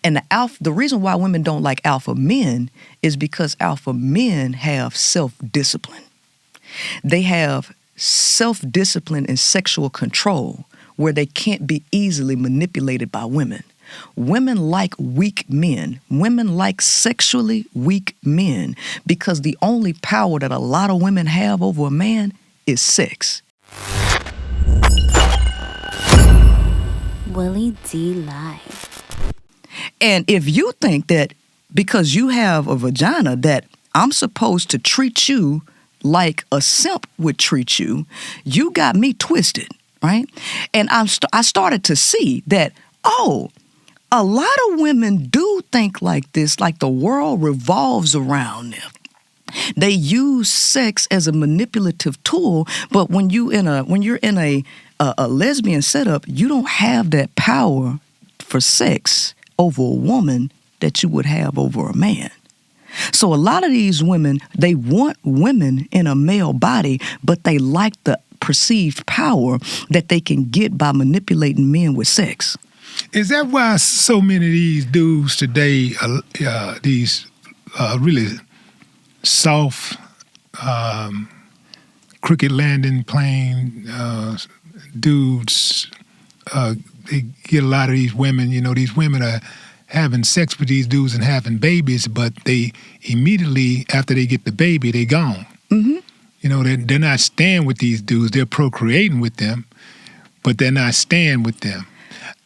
And the reason why women don't like alpha men is because alpha men have self-discipline. They have self-discipline and sexual control where they can't be easily manipulated by women. Women like weak men. Women like sexually weak men because the only power that a lot of women have over a man is sex. Willie D. Live. And if you think that because you have a vagina that I'm supposed to treat you like a simp would treat you, you got me twisted, right? And I started to see that, a lot of women do think like this, like the world revolves around them. They use sex as a manipulative tool, but when you're in a lesbian setup, you don't have that power for sex over a woman that you would have over a man. So a lot of these women, they want women in a male body, but they like the perceived power that they can get by manipulating men with sex. Is that why so many of these dudes today, these really soft, crooked landing plane dudes, they get a lot of these women, these women are having sex with these dudes and having babies, but they immediately, after they get the baby, they gone. Mm-hmm. They're not staying with these dudes. They're procreating with them, but they're not staying with them.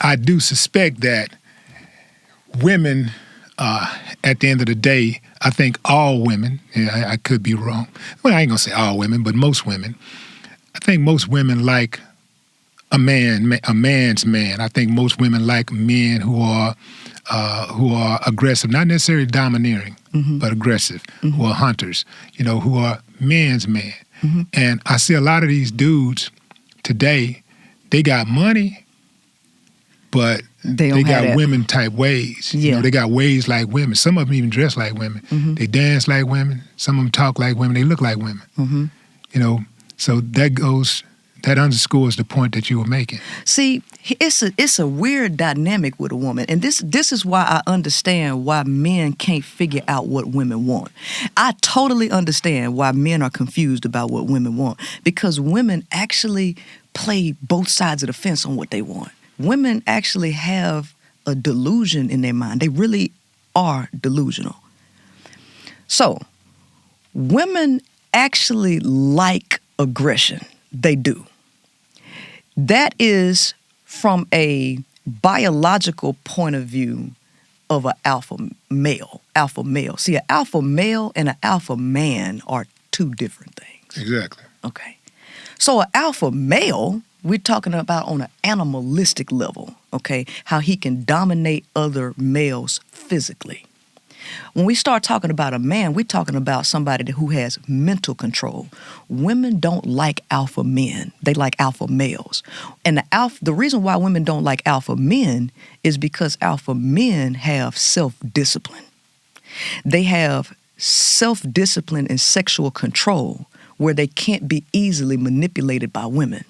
I do suspect that women, at the end of the day, I think all women, I could be wrong. Well, I ain't gonna say all women, but most women. I think most women like a man's man. I think most women like men who are aggressive, not necessarily domineering, mm-hmm. but aggressive, mm-hmm. who are hunters, who are man's man. Mm-hmm. And I see a lot of these dudes today, they got money, but they got women type ways. Yeah. They got ways like women. Some of them even dress like women. Mm-hmm. They dance like women. Some of them talk like women. They look like women. Mm-hmm. So that underscores the point that you were making. See, it's a weird dynamic with a woman. And this is why I understand why men can't figure out what women want. I totally understand why men are confused about what women want. Because women actually play both sides of the fence on what they want. Women actually have a delusion in their mind. They really are delusional. So, women actually like aggression. They do. That is from a biological point of view of an alpha male. See, an alpha male and an alpha man are two different things. Exactly. Okay. So an alpha male, we're talking about on an animalistic level, okay, how he can dominate other males physically. When we start talking about a man, we're talking about somebody who has mental control. Women don't like alpha men. They like alpha males. And the reason why women don't like alpha men is because alpha men have self-discipline. They have self-discipline and sexual control where they can't be easily manipulated by women.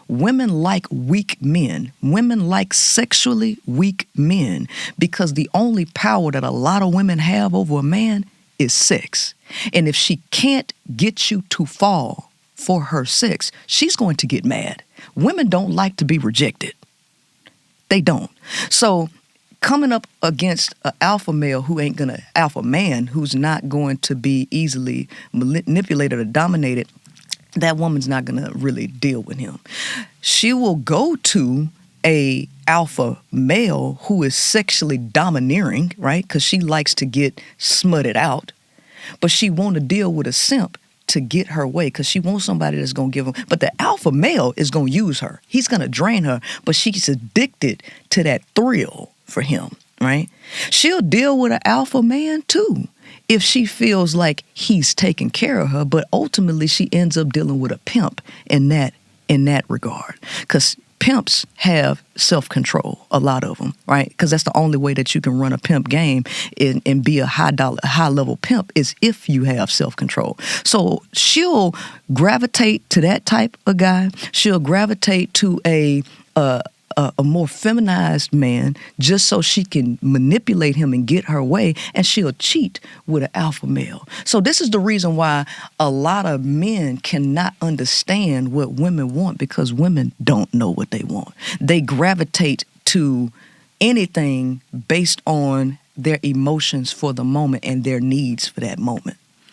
Women like weak men. Women like sexually weak men because the only power that a lot of women have over a man is sex. And if she can't get you to fall for her sex, she's going to get mad. Women don't like to be rejected. They don't. So coming up against an alpha male alpha man who's not going to be easily manipulated or dominated, that woman's not going to really deal with him. She will go to a alpha male who is sexually domineering, right? Because she likes to get smutted out. But she want to deal with a simp to get her way because she wants somebody that's going to give him. But the alpha male is going to use her. He's going to drain her, but she's addicted to that thrill for him, right? She'll deal with an alpha man too if she feels like he's taking care of her, but ultimately she ends up dealing with a pimp in that regard. Because pimps have self-control, a lot of them, right? Because that's the only way that you can run a pimp game and be a high-level pimp is if you have self-control. So she'll gravitate to that type of guy. She'll gravitate to a a more feminized man just so she can manipulate him and get her way, and she'll cheat with an alpha male. So this is the reason why a lot of men cannot understand what women want, because women don't know what they want. They gravitate to anything based on their emotions for the moment and their needs for that moment.